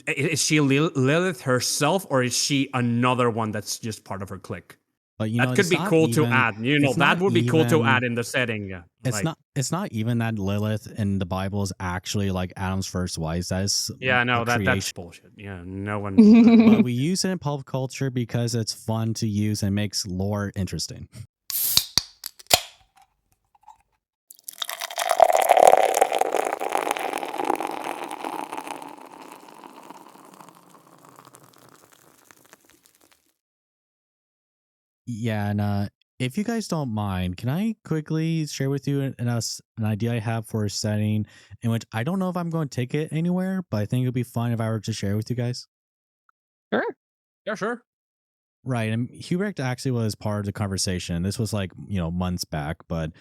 is she Lilith herself, or is she another one that's just part of her clique? But that could be cool to add. That would be cool to add in the setting. Yeah, it's not even that Lilith in the Bible is actually like Adam's first wife. That is that's bullshit. Yeah, no one. But we use it in pop culture because it's fun to use and makes lore interesting. Yeah, and if you guys don't mind, can I quickly share with you an idea I have for a setting in which I don't know if I'm going to take it anywhere, but I think it would be fun if I were to share with you guys? Sure. Yeah, sure. Right, and Hubrecht actually was part of the conversation. This was like, months back, but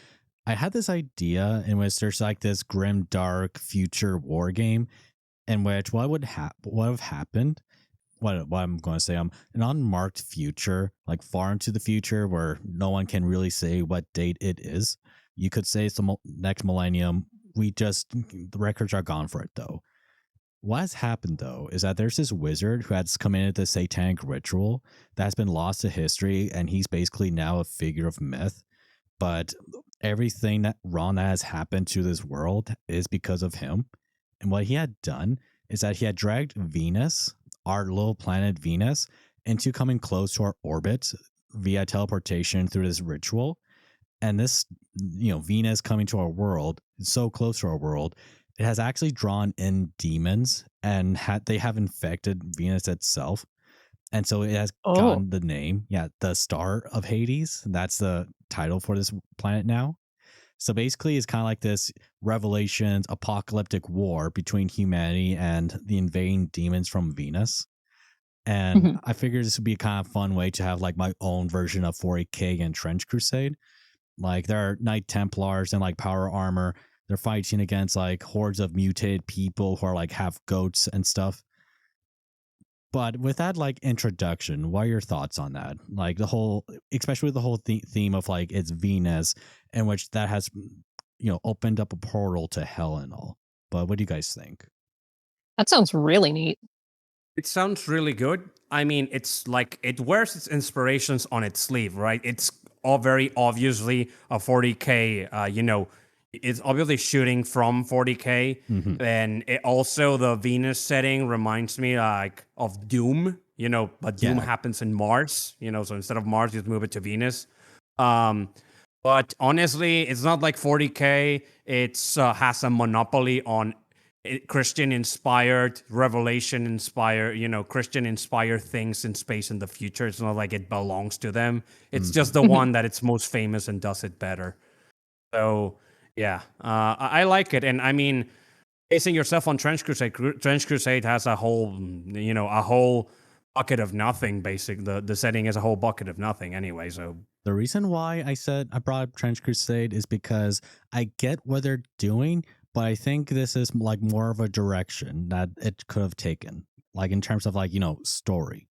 I had this idea in which there's like this grim, dark future war game in which what have happened, what I'm going to say, an unmarked future, like far into the future where no one can really say what date it is. You could say it's the next millennium. The records are gone for it though. What has happened though is that there's this wizard who has committed this satanic ritual that's been lost to history, and he's basically now a figure of myth. But everything that has happened to this world is because of him. And what he had done is that he had dragged Venus, our little planet Venus, into coming close to our orbit via teleportation through this ritual. And this, Venus coming to our world, so close to our world, it has actually drawn in demons, and they have infected Venus itself. And so it has gotten the name, the Star of Hades. That's the title for this planet now. So basically, it's kind of like this Revelations apocalyptic war between humanity and the invading demons from Venus. And I figured this would be a kind of fun way to have like my own version of 40K and Trench Crusade. Like there are Knight Templars and like power armor. They're fighting against like hordes of mutated people who are like half goats and stuff. But with that like introduction, what are your thoughts on that? Like especially with the whole theme of like it's Venus, in which that has, opened up a portal to hell and all. But what do you guys think? That sounds really neat. It sounds really good. I mean, it's like it wears its inspirations on its sleeve, right? It's all very obviously a 40K, it's obviously shooting from 40K. And also the Venus setting reminds me like of Doom, but Doom happens in Mars, so instead of Mars, you move it to Venus. But honestly, it's not like 40K. It's has a monopoly on Christian-inspired, Revelation-inspired, Christian-inspired things in space in the future. It's not like it belongs to them. It's just the one that it's most famous and does it better. So, yeah, I like it. And I mean, basing yourself on Trench Crusade has a whole, a whole bucket of nothing, basically. The setting is a whole bucket of nothing anyway, so... The reason why I brought up Trench Crusade is because I get what they're doing, but I think this is like more of a direction that it could have taken, like in terms of like, story.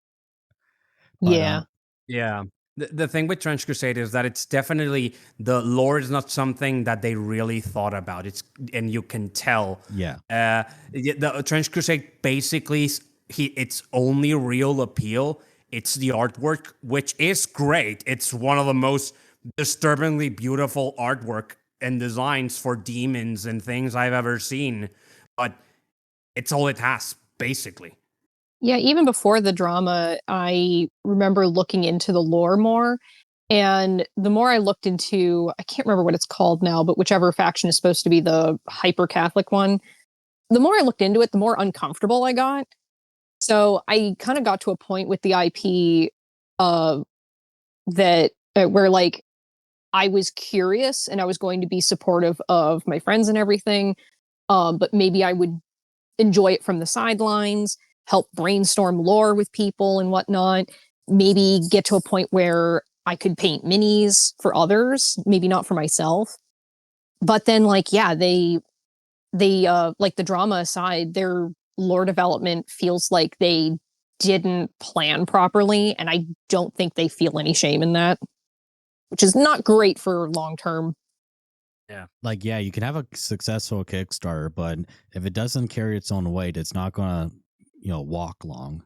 But, yeah. The thing with Trench Crusade is that it's definitely, the lore is not something that they really thought about. And you can tell. Yeah. The Trench Crusade basically, its only real appeal, it's the artwork, which is great. It's one of the most disturbingly beautiful artwork and designs for demons and things I've ever seen. But it's all it has, basically. Yeah, even before the drama, I remember looking into the lore more. And the more I looked into, I can't remember what it's called now, but whichever faction is supposed to be the hyper-Catholic one, the more I looked into it, the more uncomfortable I got. So I kind of got to a point with the IP that where like I was curious and I was going to be supportive of my friends and everything, but maybe I would enjoy it from the sidelines, help brainstorm lore with people and whatnot, maybe get to a point where I could paint minis for others, maybe not for myself. But then like, yeah, they like the drama aside, their lore development feels like they didn't plan properly, and I don't think they feel any shame in that, which is not great for long term. Yeah. Like, you can have a successful Kickstarter, but if it doesn't carry its own weight, it's not going to walk long.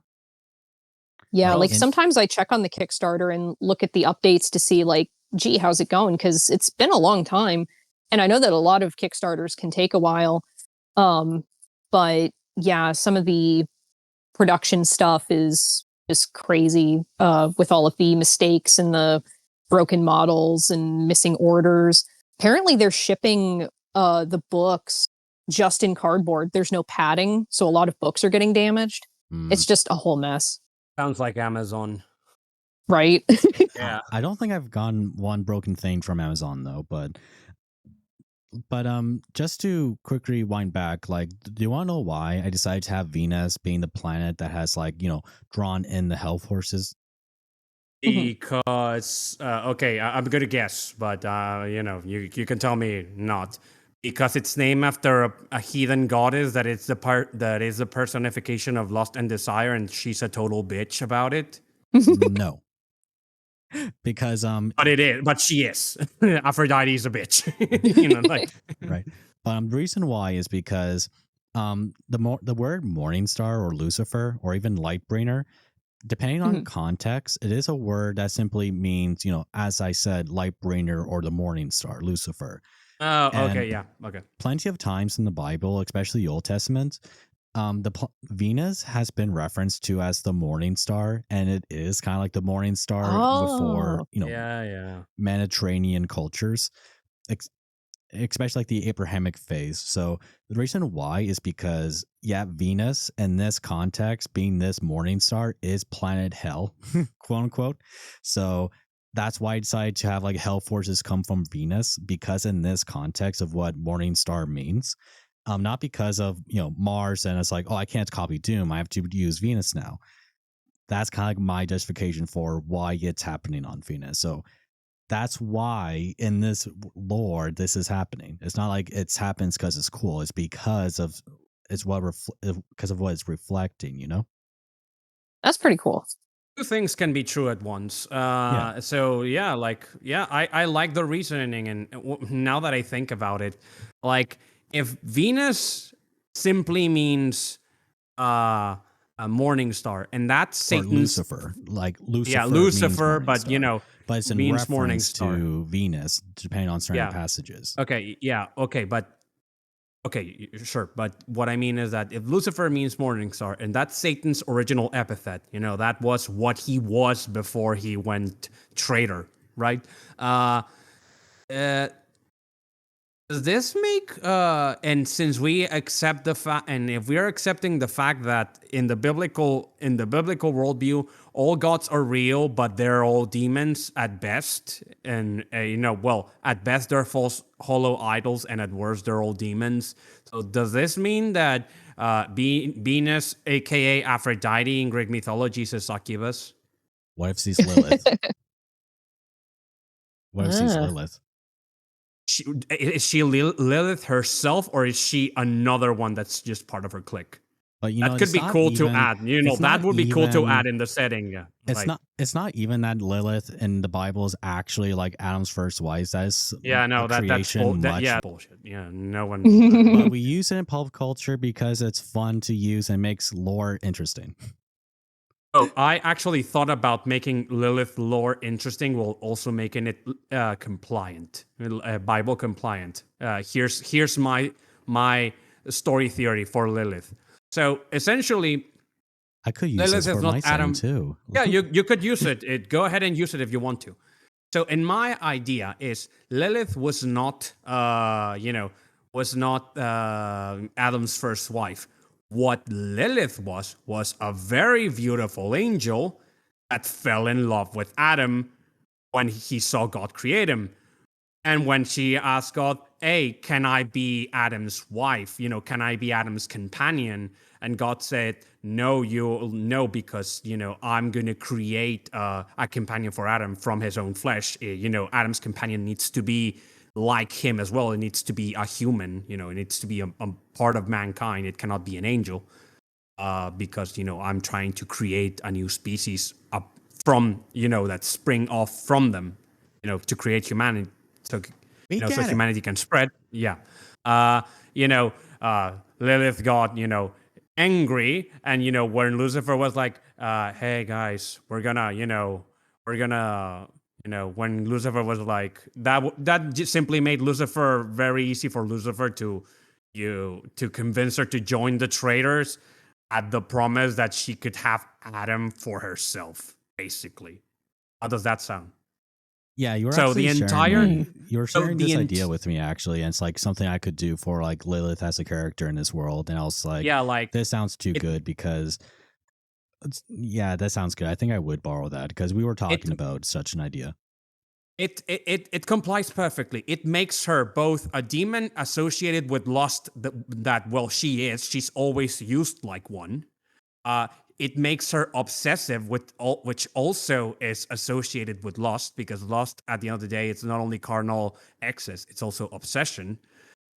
Yeah, Well, like and- sometimes I check on the Kickstarter and look at the updates to see like, gee, how's it going? Because it's been a long time, and I know that a lot of Kickstarters can take a while. But yeah, some of the production stuff is just crazy. With all of the mistakes and the broken models and missing orders. Apparently, they're shipping the books just in cardboard. There's no padding, so a lot of books are getting damaged. It's just a whole mess. sounds like Amazon. Right. Yeah. I don't think I've gotten one broken thing from Amazon though, but just to quickly wind back, like, do you want to know why I decided to have Venus being the planet that has like drawn in the health horses? Because okay, I'm gonna guess, but you can tell me not. Because it's named after a heathen goddess that is the personification of lust and desire, and she's a total bitch about it. No, because But it is. But she is. Aphrodite is a bitch. Like right. The reason why is because the word morning star or Lucifer or even light bringer, depending on context, it is a word that simply means, as I said, light bringer or the morning star, Lucifer. Oh, And okay, yeah, okay. Plenty of times in the Bible, especially the Old Testament, Venus has been referenced to as the morning star, and it is kind of like the morning star before Yeah. Mediterranean cultures, especially like the Abrahamic phase. So the reason why is because Venus in this context, being this morning star, is planet hell, quote unquote. So that's why I decided to have like hell forces come from Venus, because in this context of what morning star means. Not because of Mars and it's like, oh, I can't copy Doom, I have to use Venus now. That's kind of like my justification for why it's happening on Venus. So that's why in this lore this is happening. It's not like it happens because it's cool. It's because of what it's reflecting. That's pretty cool. Two things can be true at once. So I like the reasoning, and now that I think about it, like if Venus simply means a morning star, and that's Satan's Lucifer, like Lucifer. Yeah, Lucifer, means but star. But it's in means morning reference star to Venus, depending on certain passages. Okay, yeah, okay, sure. But what I mean is that if Lucifer means morning star, and that's Satan's original epithet, that was what he was before he went traitor, right? Does this make and since we accept the fact, and if we are accepting the fact that in the biblical worldview, all gods are real, but they're all demons at best, and at best they're false, hollow idols, and at worst they're all demons. So does this mean that Venus, aka Aphrodite in Greek mythology, is a succubus? What if she's Lilith? What if she's Lilith? Is she Lilith herself, or is she another one that's just part of her clique? But that could be cool to add. That would be cool to add in the setting. Yeah, it's not even that Lilith in the Bible is actually like Adam's first wife. That's that's bullshit. Yeah, no one. But we use it in pulp culture because it's fun to use and makes lore interesting. Oh, I actually thought about making Lilith lore interesting while also making it compliant, Bible compliant. Here's my story theory for Lilith. So essentially, I could use Lilith this for my Adam too. Yeah, you could use it. Go ahead and use it if you want to. So in my idea is Lilith was not Adam's first wife. What Lilith was a very beautiful angel that fell in love with Adam when he saw God create him. And when she asked God, hey, can I be Adam's wife? Can I be Adam's companion? And God said, no, because, I'm going to create a companion for Adam from his own flesh. Adam's companion needs to be like him as well. It needs to be a human, it needs to be a part of mankind. It cannot be an angel because, I'm trying to create a new species from, that spring off from them, to create humanity. So, so humanity can spread. Yeah. Lilith got, angry, and when Lucifer was like, hey guys, we're gonna when Lucifer was like that just simply made Lucifer very easy for Lucifer to convince her to join the traitors at the promise that she could have Adam for herself, basically. How does that sound? Yeah, you were So the actually entire you were so sharing the this ent- idea with me actually, and it's like something I could do for like Lilith as a character in this world. And I was like, yeah, like this sounds too it good because yeah, that sounds good. I think I would borrow that because we were it talking about such an idea. it complies perfectly. It makes her both a demon associated with lust that well she's always used like one. Uh, it makes her obsessive which also is associated with lust, because lust at the end of the day it's not only carnal excess, it's also obsession.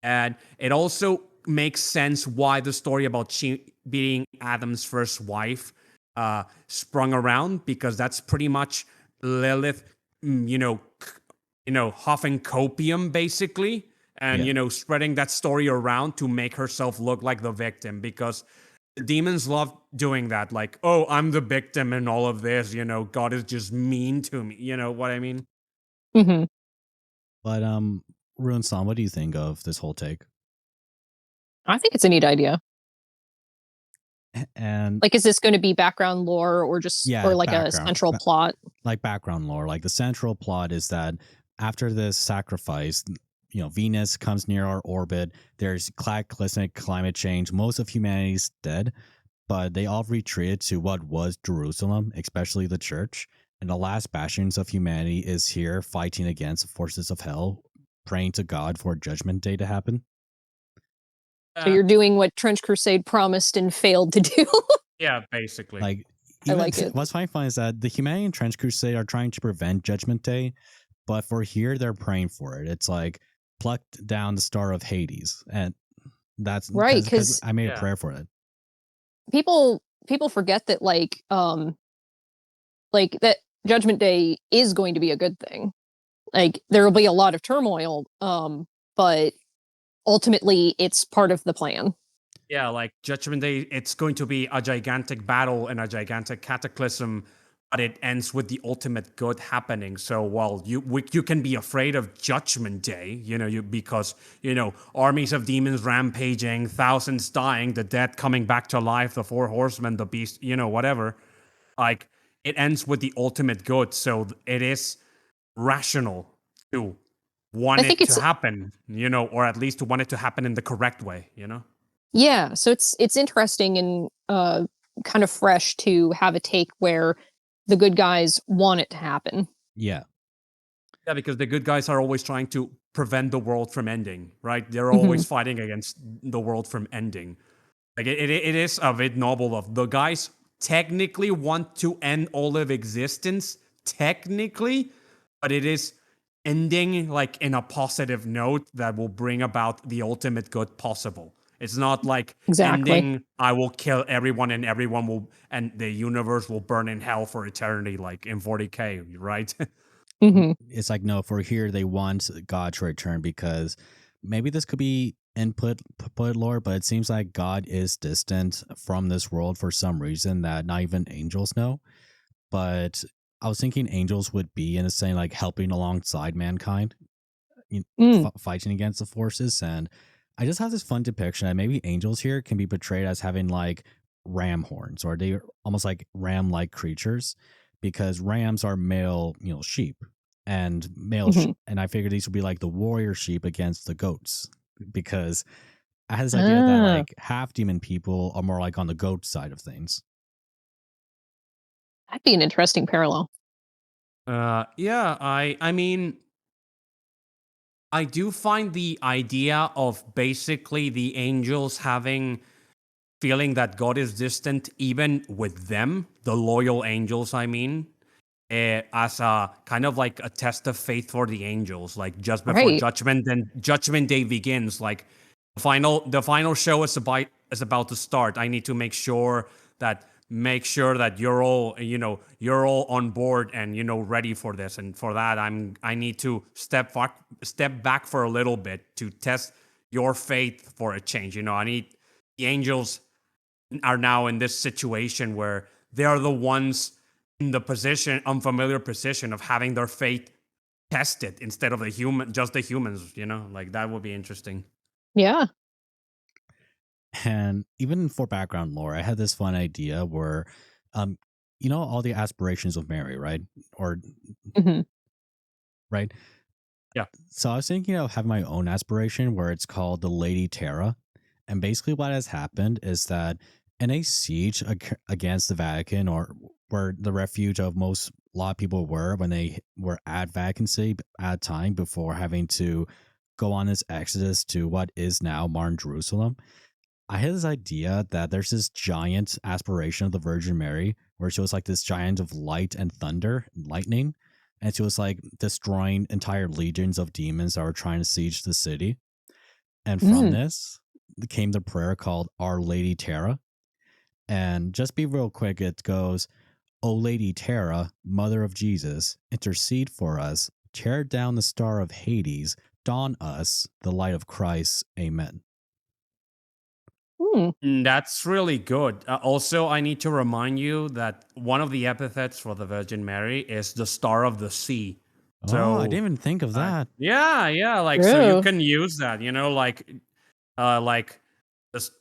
And it also makes sense why the story about she being Adam's first wife sprung around, because that's pretty much Lilith, huffing copium basically, and Yeah. spreading that story around to make herself look like the victim, because the demons love doing that. Like, oh, I'm the victim in all of this. God is just mean to me. You know what I mean? Hmm. But Runesong, what do you think of this whole take? I think it's a neat idea. And Like, is this going to be background lore or just yeah, or like a central plot? like background lore. Like the central plot is that after this sacrifice, Venus comes near our orbit. There's cataclysmic climate change. Most of humanity's dead, but they all retreated to what was Jerusalem, especially the church. And the last bastions of humanity is here fighting against the forces of hell, praying to God for Judgment Day to happen. So you're doing what Trench Crusade promised and failed to do. Yeah, basically. Like, I like it. What's fun is that the Humanity and Trench Crusade are trying to prevent Judgment Day, but for here they're praying for it. It's like plucked down the star of Hades, and that's Right, because because I made a Yeah. prayer for it. people forget that like that Judgment Day is going to be a good thing. Like there will be a lot of turmoil, but ultimately it's part of the plan. Yeah, like Judgment Day, it's going to be a gigantic battle and a gigantic cataclysm, but it ends with the ultimate good happening. So while you can be afraid of Judgment Day, because armies of demons rampaging, thousands dying, the dead coming back to life, the four horsemen, the beast, whatever. Like it ends with the ultimate good, so it is rational to want I think it to it's happen, or at least to want it to happen in the correct way, yeah, so it's interesting and kind of fresh to have a take where the good guys want it to happen. Yeah, Yeah, because the good guys are always trying to prevent the world from ending, right? They're Mhm. always fighting against the world from ending. Like it is a bit noble of the guys technically want to end all of existence, technically, but it is ending like in a positive note that will bring about the ultimate good possible. It's not like Exactly. ending, I will kill everyone and everyone will, and the universe will burn in hell for eternity, like in 40K, right? Hmm. it's like no, for here they want God to return because maybe this could be put lore, but it seems like God is distant from this world for some reason that not even angels know. But I was thinking angels would be in a saying like helping alongside mankind, Mm. fighting against the forces. And I just have this fun depiction that maybe angels here can be portrayed as having like ram horns, or they're almost like ram like creatures because rams are male, sheep and Hmm. and I figured these would be like the warrior sheep against the goats because I had this idea that Ah, like half demon people are more like on the goat side of things. that'd be an interesting parallel. Yeah, I mean, I do find the idea of basically the angels having feeling that God is distant even with them, the loyal angels, I mean, as a kind of like a test of faith for the angels, like just before Right. judgment, then Judgment Day begins. Like the final show is about to start. I need to make sure that you're all on board and ready for this. And for that, I need to step back for a little bit to test your faith for a change. I need the angels are now in this situation where they are the ones in the position, unfamiliar position of having their faith tested instead of just the humans, like that would be interesting. Yeah. And even for background lore, I had this fun idea where, um, all the aspirations of Mary, right? Or Hmm. right. Yeah. So I was thinking of having my own aspiration where it's called the Lady Terra. And basically, what has happened is that in a siege against the Vatican, or where the refuge of a lot of people were when they were at Vatican City at a time before having to go on this exodus to what is now modern Jerusalem, I had this idea that there's this giant aspiration of the Virgin Mary where she was like this giant of light and thunder and lightning. And she was like destroying entire legions of demons that were trying to siege the city. And from Mm. this came the prayer called Our Lady Terra. And just be real quick, it goes, O Lady Terra, Mother of Jesus, intercede for us, tear down the star of Hades, dawn us the light of Christ. Amen. That's really good. Also, I need to remind you that one of the epithets for the Virgin Mary is the Star of the Sea. Oh, I So, didn't even think of that. yeah, like so you True. can use that, like just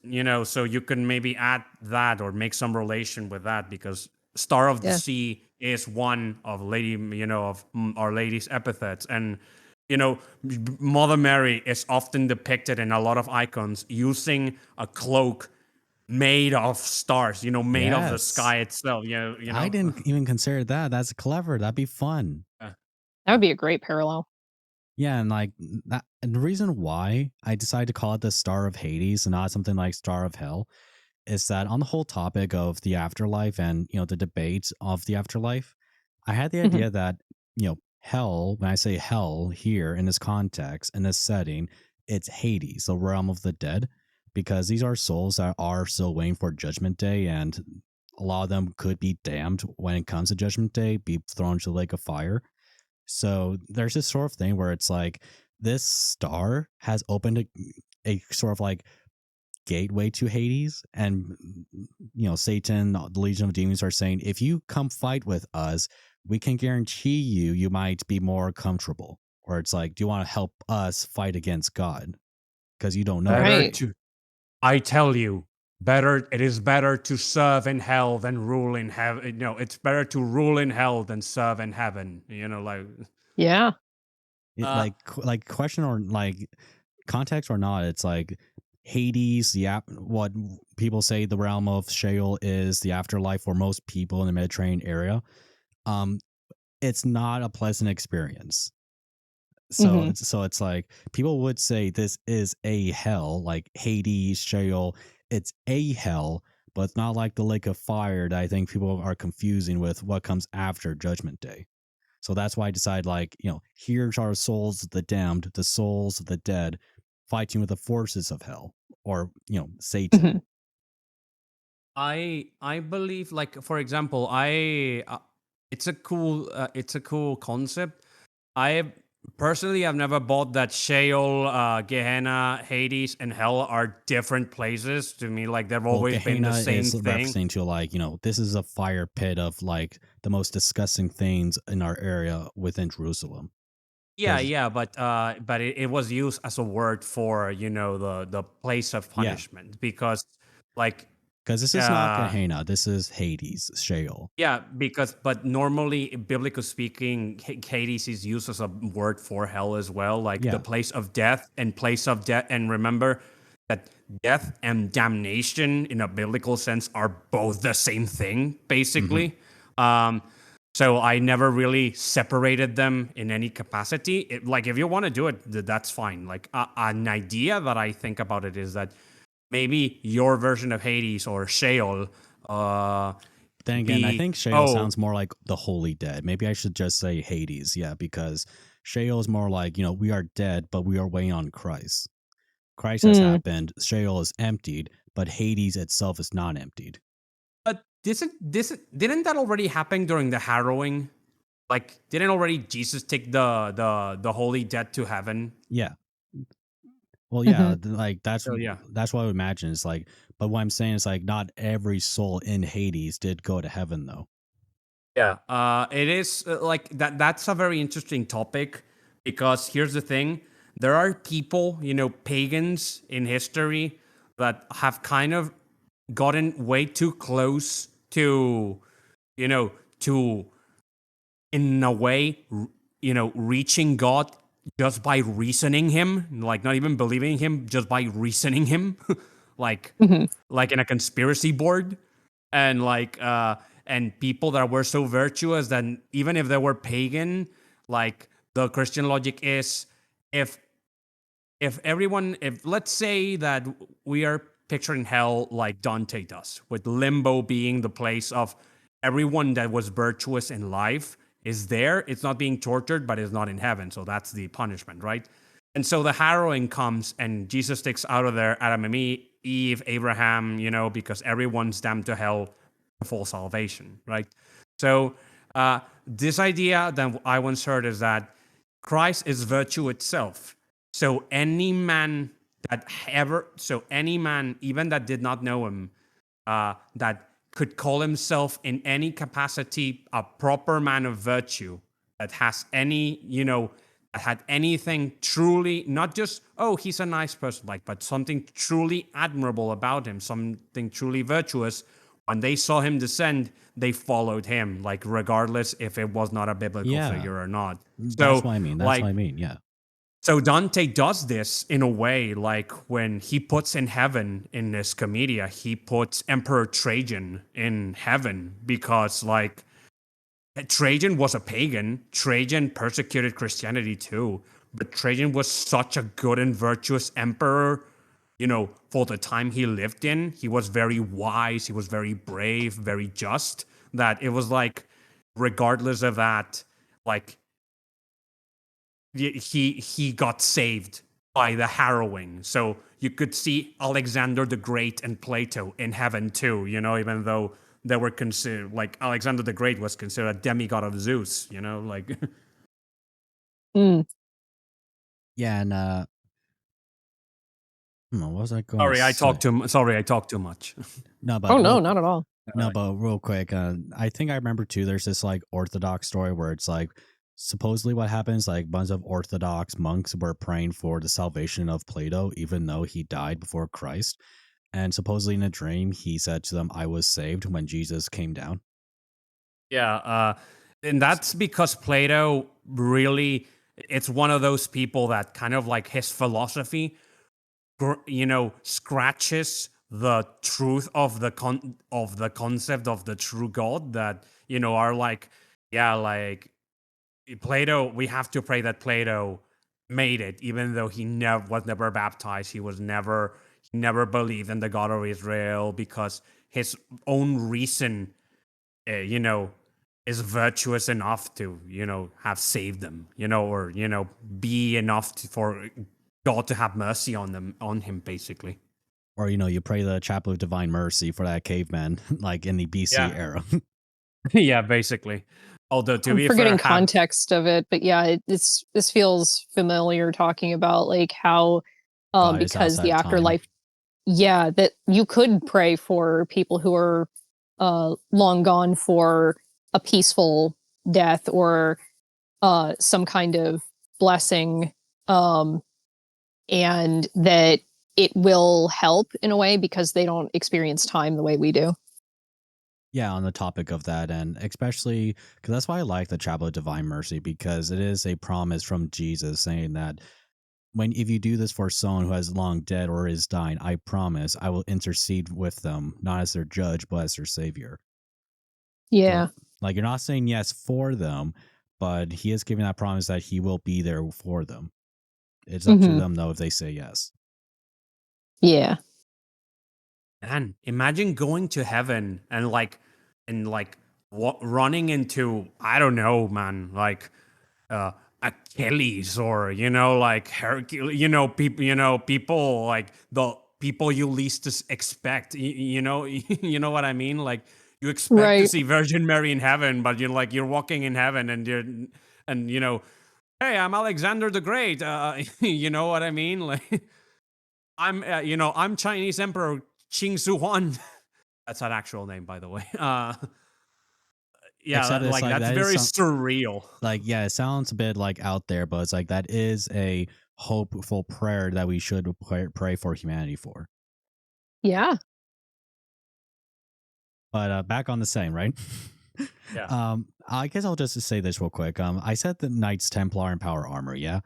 so you can maybe add that or make some relation with that because Star of the Yeah. Sea is one of Our Lady's epithets, and Mother Mary is often depicted in a lot of icons using a cloak made of stars, made of the Yes. sky itself. I didn't even consider that. That's clever. That'd be fun. That would be a great parallel. Yeah, and like that, and the reason why I decided to call it the Star of Hades and not something like Star of Hell is that on the whole topic of the afterlife and the debates of the afterlife, I had the Mhm. idea that hell. When I say hell here in this context, in this setting, it's Hades, the realm of the dead, because these are souls that are still waiting for Judgment Day, and a lot of them could be damned when it comes to Judgment Day, be thrown to the lake of fire. So there's this sort of thing where it's like this star has opened a sort of like gateway to Hades, and Satan, the Legion of Demons are saying, if you come fight with us, we can guarantee you might be more comfortable. Or it's like, do you want to help us fight against God? Because you don't know. better Right. to I tell you, it is better to serve in hell than rule in heaven. No, it's better to rule in hell than serve in heaven. Like Yeah. uh Like question or like context or not, it's like Hades, what people say the realm of Sheol is the afterlife for most people in the Mediterranean area. Um, it's not a pleasant experience. So Mhm. it's like people would say this is a hell, like Hades, Sheol. It's a hell, but it's not like the lake of fire that I think people are confusing with what comes after Judgment Day. So that's why I decided, like, here's our souls of the damned, the souls of the dead, fighting with the forces of hell, or Satan. Mhm. I believe, like, for example, it's a cool concept. I personally have never bought that Sheol, Gehenna, Hades, and Hell are different places. To me, like they've Well, always been the Gehenna same is thing. referencing to, like, this is a fire pit of like the most disgusting things in our area within Jerusalem. Yeah, 'Cause- yeah, but it was used as a word for the place of yeah, punishment because like because this is not uh Gehenna, this is Hades, Sheol. yeah, but normally, biblically speaking, Hades is used as a word for hell as well, like the Yeah. place of death and place of death. And remember that death and damnation, in a biblical sense, are both the same thing, Hmm. basically. Um, so I never really separated them in any capacity. Like, if you want to do it, that's fine. Like, an idea that I think about it is that maybe your version of Hades or Sheol. Then again, I Be think Sheol oh sounds more like the holy dead. Maybe I should just say Hades, yeah, because Sheol is more like, we are dead, but we are waiting on Christ. Christ has Mm. happened, Sheol is emptied, but Hades itself is not emptied. But didn't that already happen during the harrowing? Like, didn't already Jesus take the holy dead to heaven? Yeah. Well, yeah, Mhm. like So yeah. that's what I would imagine. It's like But what I'm saying is like not every soul in Hades did go to heaven though. Yeah, it is like that. That's a very interesting topic because here's the thing: there are people, pagans in history that have kind of gotten way too close to, to in a way, reaching God just by reasoning him, like not even believing him, just by reasoning him, like Mhm. like in a conspiracy board, and and people that were so virtuous that even if they were pagan, like the Christian logic is if if let's say that we are picturing hell like Dante does, with limbo being the place of everyone that was virtuous in life is there. It's not being tortured, but it's not in heaven. So that's the punishment, right? And so the harrowing comes, and Jesus takes out of there Adam and Eve, Abraham, because everyone's damned to hell for salvation, right? So this idea that I once heard is that Christ is virtue itself. So any man any man, even that did not know him, that could call himself in any capacity a proper man of virtue, that has any, that had anything truly, not just, oh, he's a nice person, but something truly admirable about him, something truly virtuous. When they saw him descend, they followed him, like regardless if it was not a biblical Yeah. figure or not. That's So, what I mean. That's what I mean. Yeah. so Dante does this in a way, like when he puts in heaven in this Commedia, he puts Emperor Trajan in heaven because, like, Trajan was a pagan. Trajan persecuted Christianity too, but Trajan was such a good and virtuous emperor. For the time he lived in, he was very wise, he was very brave, very just. That it was like, regardless of that, like he got saved by the harrowing. So you could see Alexander the Great and Plato in heaven too, even though they were considered, like, Alexander the Great was considered a demigod of Zeus, like. Mm. Yeah, and what was I going Sorry, to I say? talked too much. No, but Oh no, not at all. No, but real quick, I think I remember too. There's this like Orthodox story where it's like supposedly what happens, like bunch of Orthodox monks were praying for the salvation of Plato, even though he died before Christ. And supposedly in a dream, he said to them, "I was saved" when Jesus came down. Yeah, and that's because Plato really, it's one of those people that kind of like his philosophy, scratches the truth of the concept of the true God, that are like, yeah, like Plato. We have to pray that Plato made it, even though he never baptized. He never believed in the God of Israel because his own reason, you know, is virtuous enough to, have saved them, or, be enough for God to have mercy on him, basically. Or you pray the Chapel of Divine Mercy for that caveman, like in the BC Yeah. era. Yeah, basically. Although to I'm be forgetting fair, context of it, but yeah, this feels familiar talking about like how God is because outside the of time. afterlife, yeah, that you could pray for people who are long gone for a peaceful death or some kind of blessing, and that it will help in a way because they don't experience time the way we do. Yeah, on the topic of that, and especially because that's why I like the Chapel of Divine Mercy, because it is a promise from Jesus saying that if you do this for someone who has long dead or is dying, I promise I will intercede with them, not as their judge, but as their savior. Yeah. So, like, you're not saying yes for them, but he is giving that promise that he will be there for them. It's up to Mhm. them though if they say yes. Yeah. man, imagine going to heaven and running into, I don't know, man, like Achilles, or like Hercules, people like the people you least expect, you know what I mean, like you expect to Right. see Virgin Mary in heaven, but you're walking in heaven and hey, I'm Alexander the Great, you know what I mean, like I'm I'm Chinese Emperor Qing Su Huan. That's an actual name, by the way. Yeah, Except it's like like that's that is very some surreal. like yeah, it sounds a bit like out there, but it's like that is a hopeful prayer that we should pray for humanity for. Yeah. But back on the same, right? Yeah. I guess I'll just say this real quick. I said the Knights Templar and Power Armor, yeah.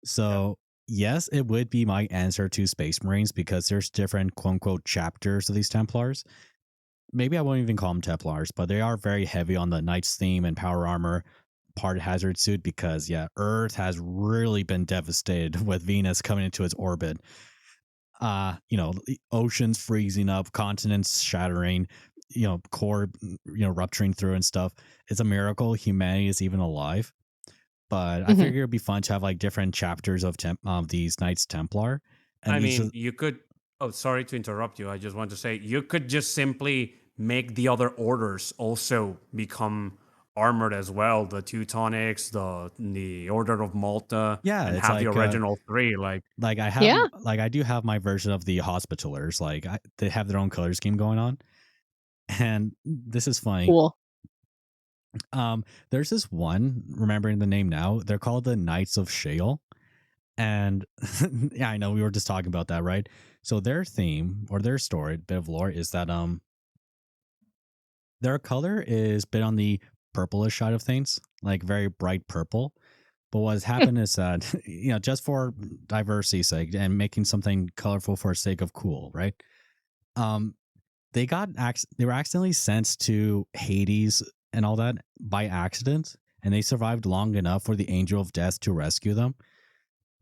So yes, it would be my answer to Space Marines because there's different quote unquote chapters of these Templars. Maybe I won't even call them Templars, but they are very heavy on the Knights theme and Power Armor part hazard suit because yeah, Earth has really been devastated with Venus coming into its orbit. The oceans freezing up, continents shattering, core, rupturing through and stuff. It's a miracle humanity is even alive. But I Mhm. figure it'd be fun to have like different chapters of these Knights Templar, and I each mean, of you could. Oh, sorry to interrupt you. I just want to say you could just simply make the other orders also become armored as well. The Teutonics, the Order of Malta, yeah, and it's have the original three. like I have Yeah. like I do have my version of the Hospitallers. They have their own color scheme going on, and this is funny. Cool. There's this one, remembering the name now, they're called the Knights of Shale. And yeah, I know we were just talking about that, right? So their theme or their story, bit of lore, is that their color is a bit on the purplish side of things, like very bright purple. But what has happened is that, just for diversity's sake and making something colorful for the sake of cool, right? Um, they were accidentally sent to Hades and all that by accident, and they survived long enough for the Angel of Death to rescue them.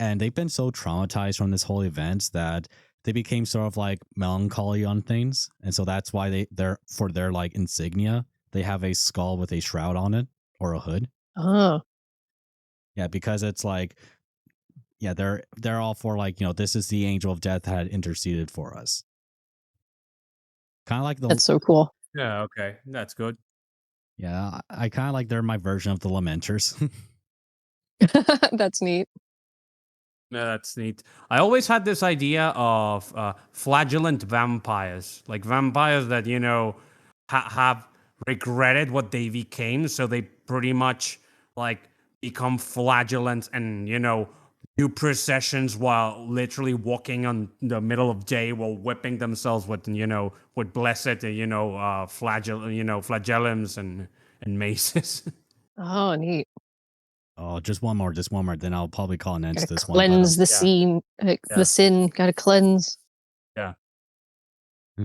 And they've been so traumatized from this whole event that they became sort of like melancholy on things, and so that's why they're for their like insignia they have a skull with a shroud on it or a hood. Oh, Yeah, because it's like yeah, they're all for like this is the Angel of Death that had interceded for us. Kind of like that's so cool. Yeah. Okay, that's good. yeah, I kind of like they're my version of the Lamenters. That's neat. Yeah, that's neat. I always had this idea of flagellant vampires, like vampires that have regretted what they became, so they pretty much like become flagellant and do processions while literally walking on the middle of day while whipping themselves with with blessed flagellums and maces. Oh, neat. Oh, just one more, then I'll probably call an end to Gotta this one. But cleanse the Yeah. scene, the Yeah. sin. Gotta cleanse. Yeah.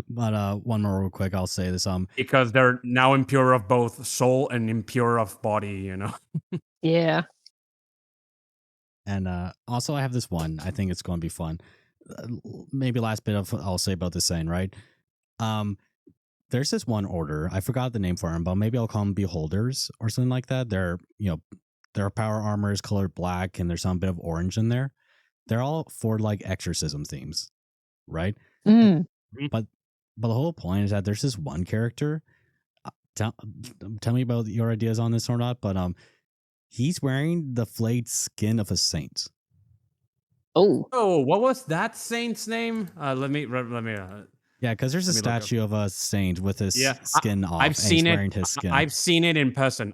one more real quick, I'll say this. Because they're now impure of both soul and impure of body. Yeah. And also, I have this one. I think it's going to be fun. Maybe last bit of I'll say about the saying, right? There's this one order. I forgot the name for them, but maybe I'll call them Beholders or something like that. Their power armor is colored black, and there's some bit of orange in there. They're all for like exorcism themes, right? Mm. But the whole point is that there's this one character. Tell me about your ideas on this or not, but he's wearing the flayed skin of a saint. Oh. Oh, what was that saint's name? Let me. Yeah, because there's a Let me look up. statue of a saint with his Yeah, skin off, I've and seen he's it. wearing his skin. I've seen it in person.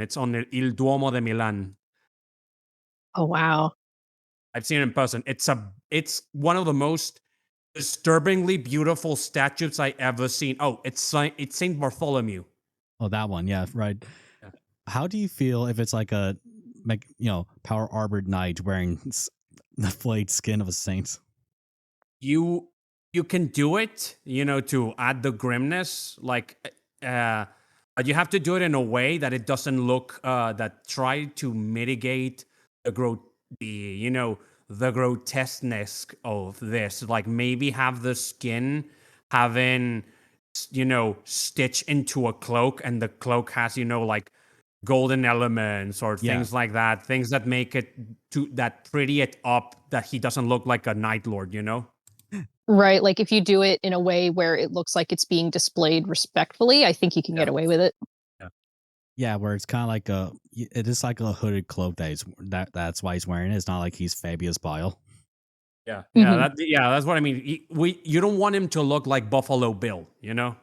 It's on the Il Duomo de Milan. Oh, wow. I've seen it in person. It's one of the most disturbingly beautiful statues I ever seen. Oh, it's Saint Bartholomew. Oh, that one. Yeah, right. Yeah. How do you feel if it's like a power armored knight wearing the flayed skin of a saint? You can do it, to add the grimness, but you have to do it in a way that it doesn't look that try to mitigate the grotesqueness of this. Like maybe have the skin having stitch into a cloak, and the cloak has like golden elements or Yeah. things like that, things that make it that pretty it up, that he doesn't look like a night lord. Right. Like if you do it in a way where it looks like it's being displayed respectfully, I think you can get away with it. Yeah, where it's kind of like it is like a hooded cloak that's why he's wearing it. It's not like he's Fabius Bile. That's what I mean. You don't want him to look like Buffalo Bill, you know?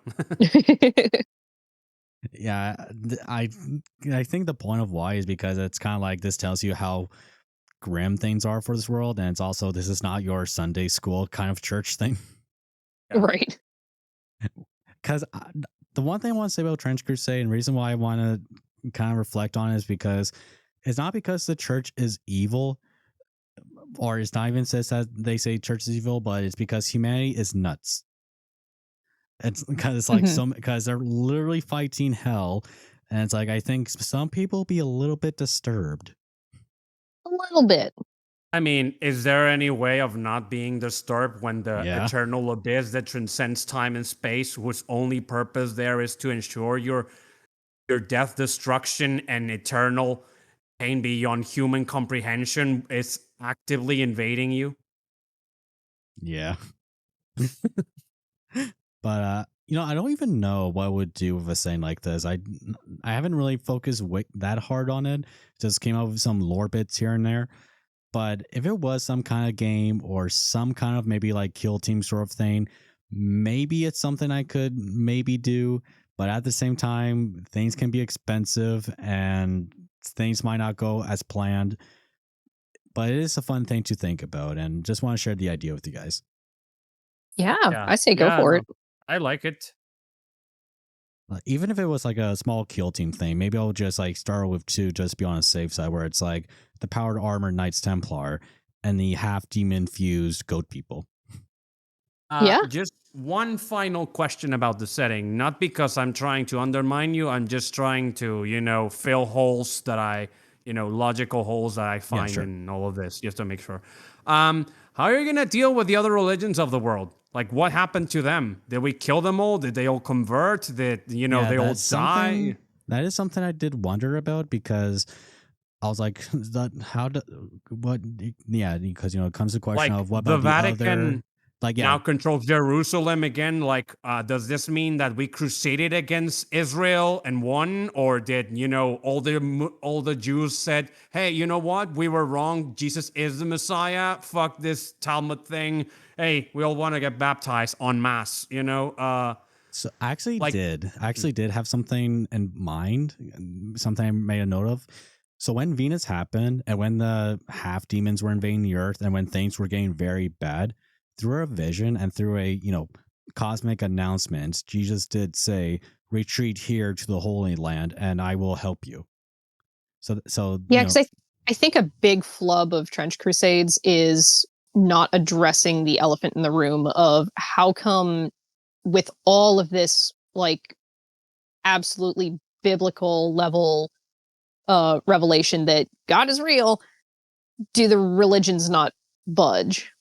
Yeah, I think the point of why is because it's kind of like this tells you how grim things are for this world, and it's also this is not your Sunday school kind of church thing. Yeah. Right. Because the one thing I want to say about Trench Crusade and reason why I want to kind of reflect on it is because it's not because the church is evil, or it's not even says that they say church is evil, but it's because humanity is nuts. It's because it's like because they're literally fighting hell, and it's like I think some people be a little bit disturbed. A little bit. I mean, is there any way of not being disturbed when the Yeah. eternal abyss that transcends time and space, whose only purpose there is to ensure your death, destruction, and eternal pain beyond human comprehension, is actively invading you? Yeah. But I don't even know what I would do with a saying like this. I haven't really focused that hard on it. Just came up with some lore bits here and there. But if it was some kind of game or some kind of maybe like kill team sort of thing, maybe it's something I could maybe do. But at the same time, things can be expensive and things might not go as planned. But it is a fun thing to think about, and just want to share the idea with you guys. Yeah, Yeah. I say go for no, it. I like it. Even if it was like a small kill team thing, maybe I'll just like start with 2, just be on a safe side, where it's like the powered armor Knights Templar and the half demon fused goat people. Yeah. Just one final question about the setting. Not because I'm trying to undermine you. I'm just trying to, fill holes that logical holes that I find sure. in all of this, just to make sure. How are you going to deal with the other religions of the world? Like, what happened to them? Did we kill them all? Did they all convert? Did, they all die? That is something I did wonder about, because I was like, because, it comes to the question Like, of what the about the Vatican other, like, now controls Jerusalem again. Like, does this mean that we crusaded against Israel and won, or did all the Jews said, "Hey, you know what? We were wrong. Jesus is the Messiah. Fuck this Talmud thing. Hey, we all want to get baptized en masse." So I actually like- did have something in mind, something I made a note of. So when Venus happened, and when the half demons were invading the earth, and when things were getting very bad, through a vision and through a cosmic announcement, Jesus did say, "Retreat here to the Holy Land, and I will help you." So Yeah, because I think a big flub of Trench Crusades is not addressing the elephant in the room of how come with all of this like absolutely biblical level revelation that God is real, do the religions not budge?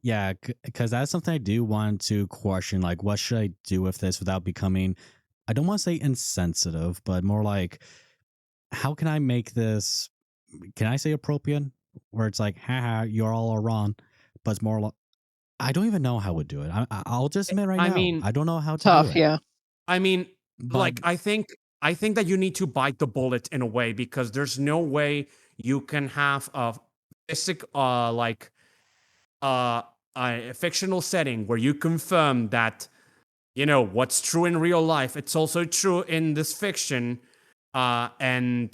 Yeah, because that's something I do want to question. Like, what should I do with this without becoming, I don't want to say insensitive, but more like, how can I make this, can I say appropriate? Where it's like, haha, you're all wrong. But it's more like, I don't even know how I would do it. I'll just admit right now, I don't know how to do Tough, it. yeah. I mean, But I think that you need to bite the bullet in a way, because there's no way you can have a a fictional setting where you confirm that what's true in real life, it's also true in this fiction, and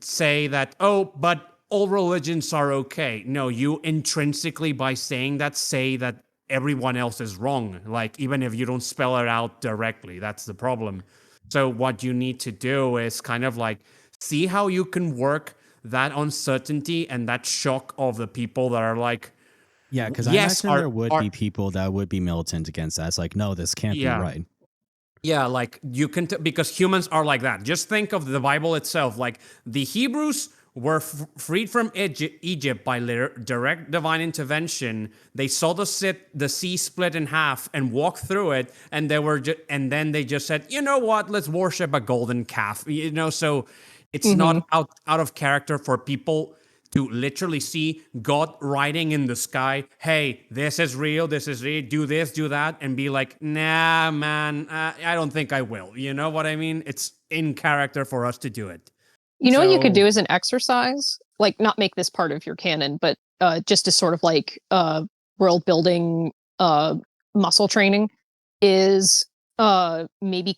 say that, oh, but all religions are okay. No, you intrinsically, by saying that, say that everyone else is wrong. Like, even if you don't spell it out directly, that's the problem. So what you need to do is kind of like see how you can work that uncertainty and that shock of the people that are like, yeah, because yes, I imagine there would be people that would be militant against that. It's like, no, this can't be right. Yeah, like you can, because humans are like that. Just think of the Bible itself. Like, the Hebrews were freed from Egypt by direct divine intervention. They saw the sea split in half and walked through it, and and then they just said, you know what? Let's worship a golden calf. So it's not out of character for people to literally see God writing in the sky, "Hey, this is real, do this, do that," and be like, "Nah, man, I don't think I will." You know what I mean? It's in character for us to do it. You know what you could So do as an exercise? Like, not make this part of your canon, but just as sort of like world building, muscle training, is maybe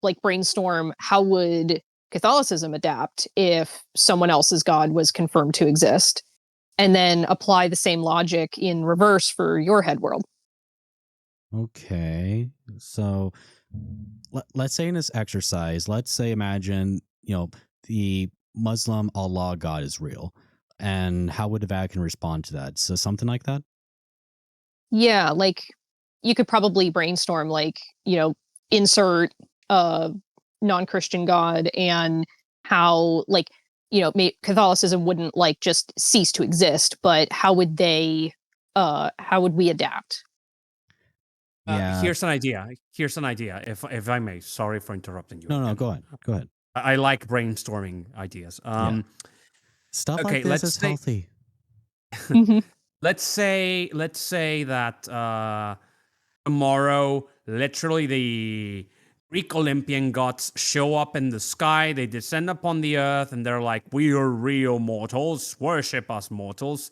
like brainstorm how would Catholicism adapt if someone else's God was confirmed to exist, and then apply the same logic in reverse for your head world. Okay. So let's say in this exercise, let's say imagine, the Muslim Allah God is real. And how would the Vatican respond to that? So something like that? Yeah, like you could probably brainstorm like, insert uh non-Christian God, and how like, Catholicism wouldn't like just cease to exist, but how would we adapt? Yeah. here's an idea. Here's an idea, if I may. Sorry for interrupting you No, again. go ahead. Go ahead. I like brainstorming ideas. Yeah. Stuff like Okay, this is healthy. Mhm. let's say that tomorrow, literally the Greek Olympian gods show up in the sky. They descend upon the earth, and they're like, "We are real mortals. Worship us, mortals."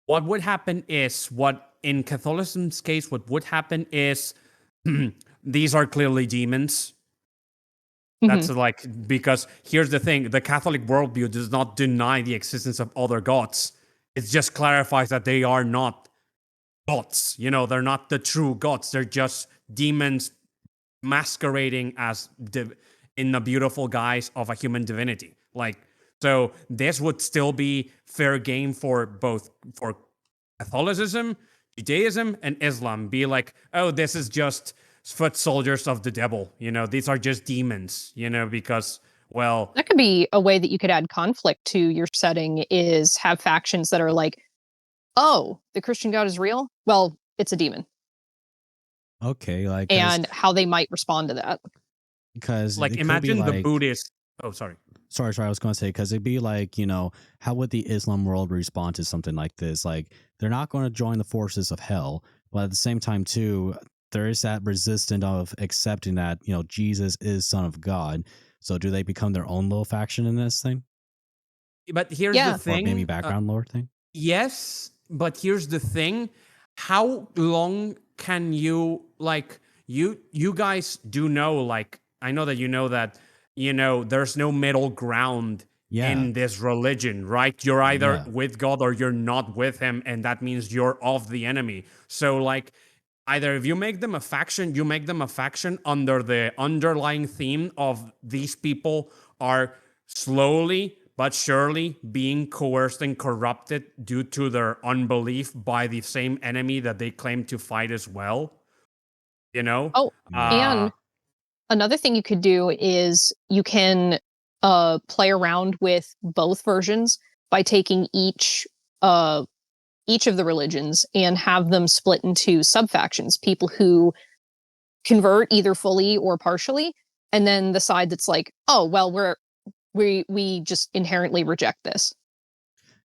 What would happen is, what in Catholicism's case, what would happen is, these are clearly demons. That's Mhm. like, because here's the thing: the Catholic worldview does not deny the existence of other gods. It just clarifies that they are not gods. They're not the true gods. They're just demons masquerading as in the beautiful guise of a human divinity. Like, so this would still be fair game for both, for Catholicism, Judaism, and Islam. Be like, oh, this is just foot soldiers of the devil. These are just demons. Because, well, That could be a way that you could add conflict to your setting, is have factions that are like, oh, the Christian God is real? Well, it's a demon. Okay, like And how they might respond to that. because like, it could be imagine the like Buddhist. Oh, sorry. sorry, I was going to say, because it'd be like, how would the Islam world respond to something like this? Like, they're not going to join the forces of hell, but at the same time, too, there is that resistance of accepting that, Jesus is Son of God. So do they become their own little faction in this thing? But here's the Yeah. Or maybe thing. background lore thing? Yes, but here's the thing. How long can you, like, you guys do know, like, I know that there's no middle ground Yeah. in this religion, right? You're either Yeah. with God or you're not with him, and that means you're of the enemy. So, like, either if you make them a faction, you make them a faction under the underlying theme of these people are slowly but surely being coerced and corrupted due to their unbelief by the same enemy that they claim to fight as well. You know? Oh, Yeah. Uh and another thing you could do is you can play around with both versions by taking each of the religions and have them split into subfactions, people who convert either fully or partially, and then the side that's like, oh well, we just inherently reject this.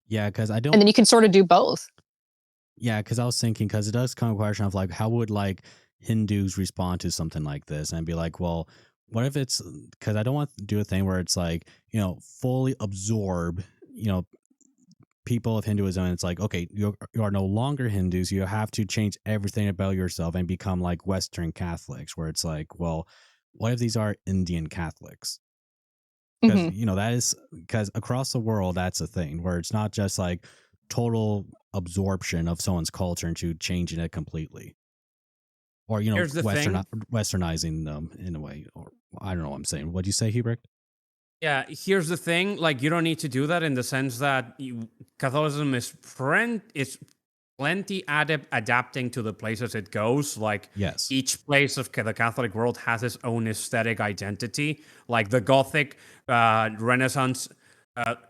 Yeah, because I And don't. then you can sort of do both. Yeah, because I was thinking, because it does come a question of like, how would like Hindus respond to something like this? And I'd be like, well, what if it's because I don't want to do a thing where it's like, fully absorb, people of Hinduism. And it's like, okay, you are no longer Hindus. You have to change everything about yourself and become like Western Catholics, where it's like, well, what if these are Indian Catholics? Because Hmm. that is because across the world that's a thing where it's not just like total absorption of someone's culture into changing it completely, or Here's the thing. westernizing them in a way, or I don't know what I'm saying. What do you say, Hubrecht? Yeah, here's the thing. Like, you don't need to do that, in the sense that Catholicism is plenty adapting to the places it goes. Like, Yes. each place of the Catholic world has its own aesthetic identity. Like the Gothic Renaissance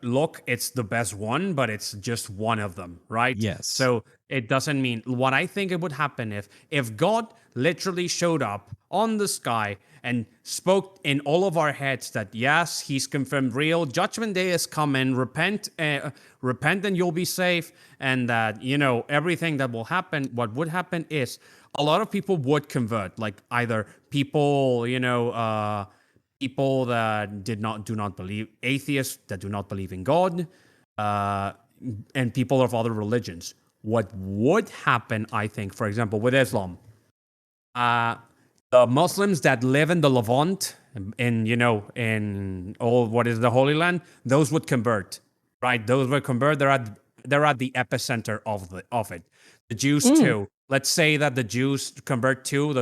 look, it's the best one, but it's just one of them, right? Yes. So it doesn't mean what I think it would happen if God literally showed up on the sky and spoke in all of our heads that yes, he's confirmed real, judgment day is coming, repent and you'll be safe, and that everything that will happen, what would happen is a lot of people would convert, like either people people that do not believe, atheists that do not believe in God, uh, and people of other religions. What would happen, I think, for example, with Islam, uh, the Muslims that live in the Levant, in all what is the Holy Land, those would convert, right? Those would convert. They're at the epicenter of it. The Jews Mm. too. Let's say that the Jews convert too.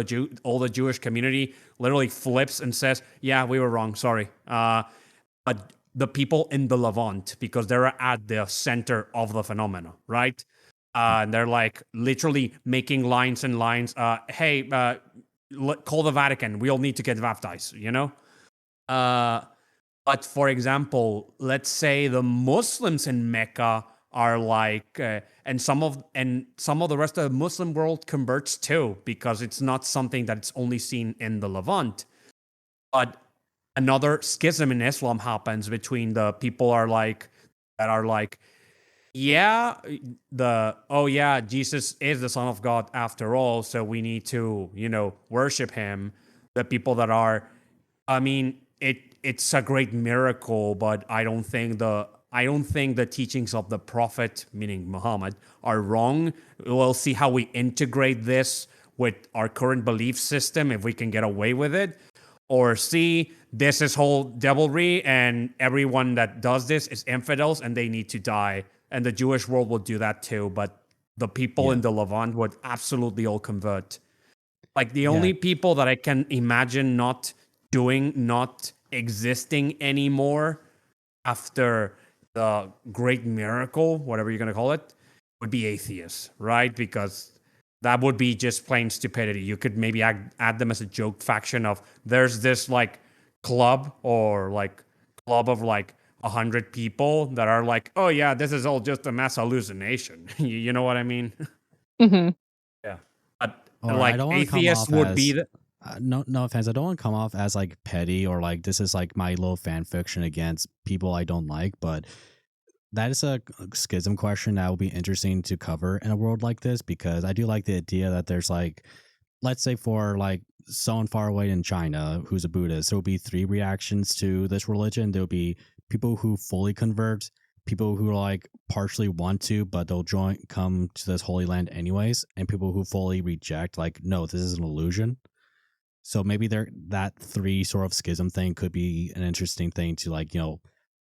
All the Jewish community literally flips and says, "Yeah, we were wrong. Sorry." But the people in the Levant, because they're at the center of the phenomena, right? And they're like literally making lines and lines. Hey, call the Vatican. We all need to get baptized. But for example, let's say the Muslims in Mecca are like, and some of the rest of the Muslim world converts too, because it's not something that's only seen in the Levant. But another schism in Islam happens between the people that are like, yeah, Jesus is the Son of God after all, so we need to, worship him. The people that are, I mean, it's a great miracle, but I don't think the teachings of the Prophet, meaning Muhammad, are wrong. We'll see how we integrate this with our current belief system, if we can get away with it. Or C, this is whole devilry, and everyone that does this is infidels and they need to die. And the Jewish world will do that too, but the people in the Levant would absolutely all convert. Like the only people that I can imagine not existing anymore after the great miracle, whatever you're going to call it, would be atheists, right? Because that would be just plain stupidity. You could maybe add them as a joke faction of, there's this like club of like 100 people that are like, oh yeah, this is all just a mass hallucination. You know what I mean? Hmm. Yeah. But Or I like don't want to come atheists off would as be the, no offense. I don't want to come off as like petty or like this is like my little fan fiction against people I don't like, but that is a schism question that will be interesting to cover in a world like this, because I do like the idea that there's like, let's say for like someone far away in China who's a Buddhist, there will be three reactions to this religion. There will be people who fully convert, people who like partially want to, but they'll come to this holy land anyways, and people who fully reject, like, no, this is an illusion. So maybe that three sort of schism thing could be an interesting thing to like,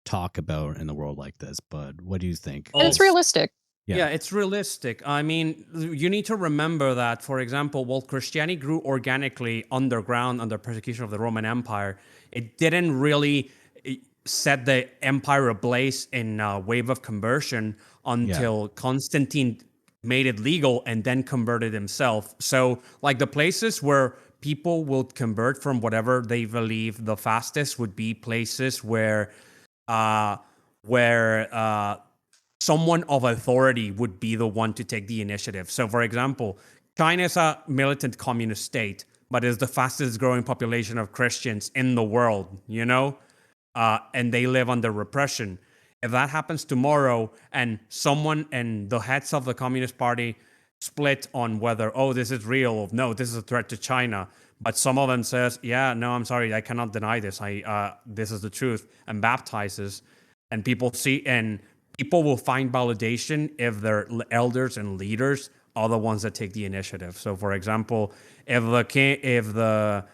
talk about in the world like this. But what do you think? And it's realistic. Yeah, it's realistic. I mean, you need to remember that, for example, while Christianity grew organically underground under persecution of the Roman Empire, it didn't really set the empire ablaze in a wave of conversion until Constantine made it legal and then converted himself. So, like, the places where people will convert from whatever they believe the fastest would be places where uh, someone of authority would be the one to take the initiative. So, for example, China is a militant communist state, but is the fastest growing population of Christians in the world, and they live under repression. If that happens tomorrow and someone and the heads of the Communist Party split on whether, oh, this is real, or no, this is a threat to China, but some of them says, yeah, no, I'm sorry, I cannot deny this. This is the truth, and baptizes, and people will find validation if their elders and leaders are the ones that take the initiative. So, for example, if the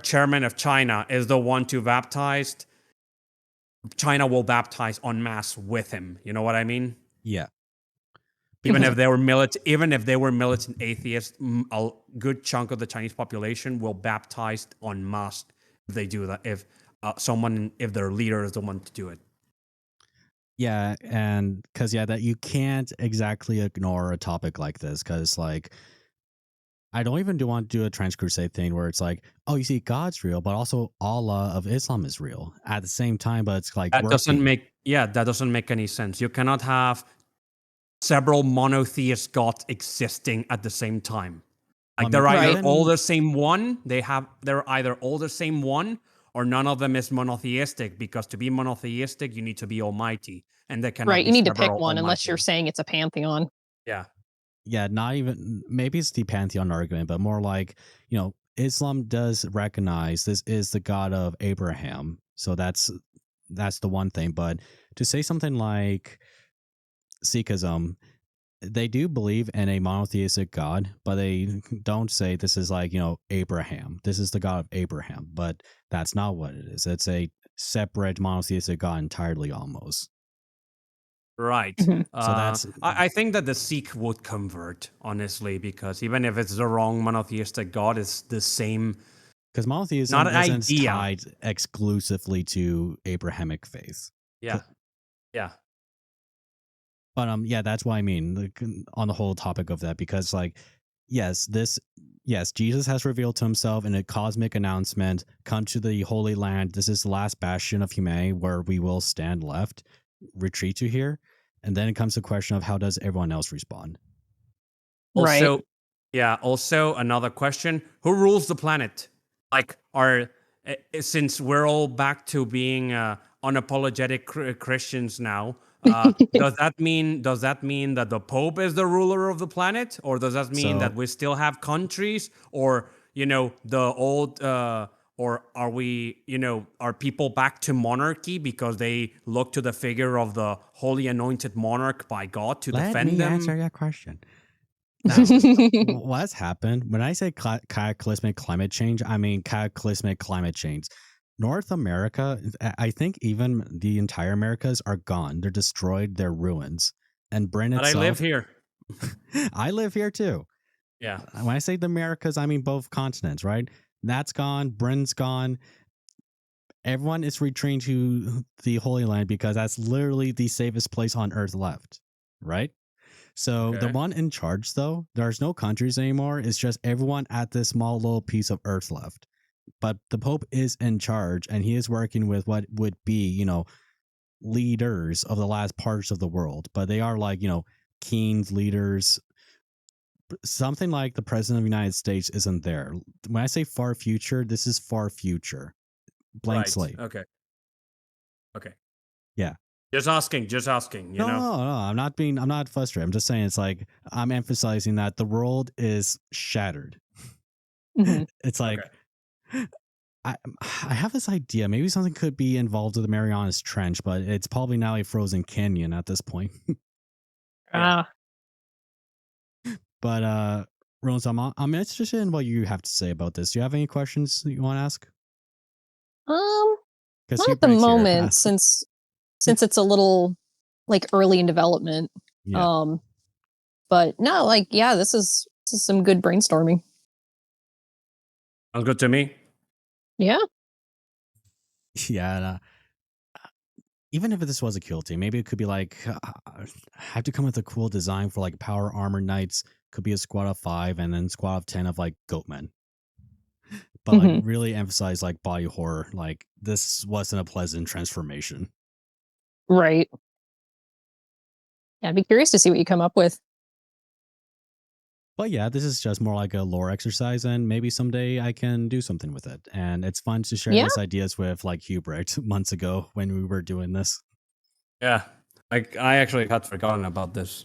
chairman of China is the one to baptize, China will baptize en masse with him. You know what I mean? Yeah. Even if they were militant atheists, a good chunk of the Chinese population will baptize en masse if they do that. If their leader is the one to do it. Yeah, and because that you can't exactly ignore a topic like this, because like I don't even want to do a trans crusade thing where it's like, oh, you see, God's real, but also Allah of Islam is real at the same time. But it's like that doesn't make any sense. You cannot have several monotheist gods existing at the same time. Like they're either all the same one. They're either all the same one, or none of them is monotheistic, because to be monotheistic, you need to be almighty. And they cannot be you need to pick several one, unless almighty. you're saying it's a pantheon. Yeah. Yeah, not even, maybe it's the pantheon argument, but more like, Islam does recognize this is the God of Abraham. So that's the one thing. But to say something like Sikhism, they do believe in a monotheistic God, but they don't say this is like, Abraham. This is the God of Abraham. But that's not what it is. It's a separate monotheistic God entirely almost. Right. Mhm. So that's I think that the Sikh would convert, honestly, because even if it's the wrong monotheistic God, it's the same. because monotheism Not an isn't idea. tied exclusively to Abrahamic faith. Yeah. Yeah. But yeah, that's what I mean, like, on the whole topic of that, because like, yes, Jesus has revealed to himself in a cosmic announcement, come to the Holy Land. This is the last bastion of humanity where we will stand left, retreat to here. And then it comes to the question of how does everyone else respond? Right. Also, yeah, also another question, who rules the planet? Like, since we're all back to being unapologetic Christians now, does that mean that the Pope is the ruler of the planet, or does that mean that So we still have countries, or the old, or are we, are people back to monarchy because they look to the figure of the holy anointed monarch by God to defend them? your question. Now, what's happened when I say cataclysmic climate change? I mean cataclysmic climate change. North America, I think even the entire Americas are gone. They're destroyed. They're ruins. And Britain But I itself. live here. I live here too. Yeah. When I say the Americas, I mean both continents, right? That's gone. Britain's gone. Everyone is retreating to the Holy Land because that's literally the safest place on earth left, right? So the Okay. one in charge, though, there's no countries anymore. It's just everyone at this small little piece of earth left. But the Pope is in charge, and he is working with what would be, leaders of the last parts of the world. But they are like, kings, leaders. Something like the president of the United States isn't there. When I say far future, this is far future. Blank Right. slate. Okay. Yeah. Just asking, No, I'm not frustrated. I'm just saying it's like I'm emphasizing that the world is shattered. Mhm. It's like Okay. I have this idea. Maybe something could be involved with the Marianas Trench, but it's probably now a frozen canyon at this point. Yeah. Ah. But Rose, I'm interested in what you have to say about this. Do you have any questions that you want to ask? Because Not at the Hubright's here. moment, since it's a little like early in development. Yeah. But no, like this is some good brainstorming. Sounds good to me. Yeah. Yeah. And, even if this was a kill team, maybe it could be like have to come with a cool design for like power armor knights. Could be a squad of 5 and then squad of 10 of like goatmen. But like really emphasize like body horror. Like this wasn't a pleasant transformation. Right. Yeah, I'd be curious to see what you come up with. But yeah, this is just more like a lore exercise, and maybe someday I can do something with it. And it's fun to share Yeah. these ideas with like Hubrecht months ago when we were doing this. Yeah. I actually had forgotten about this.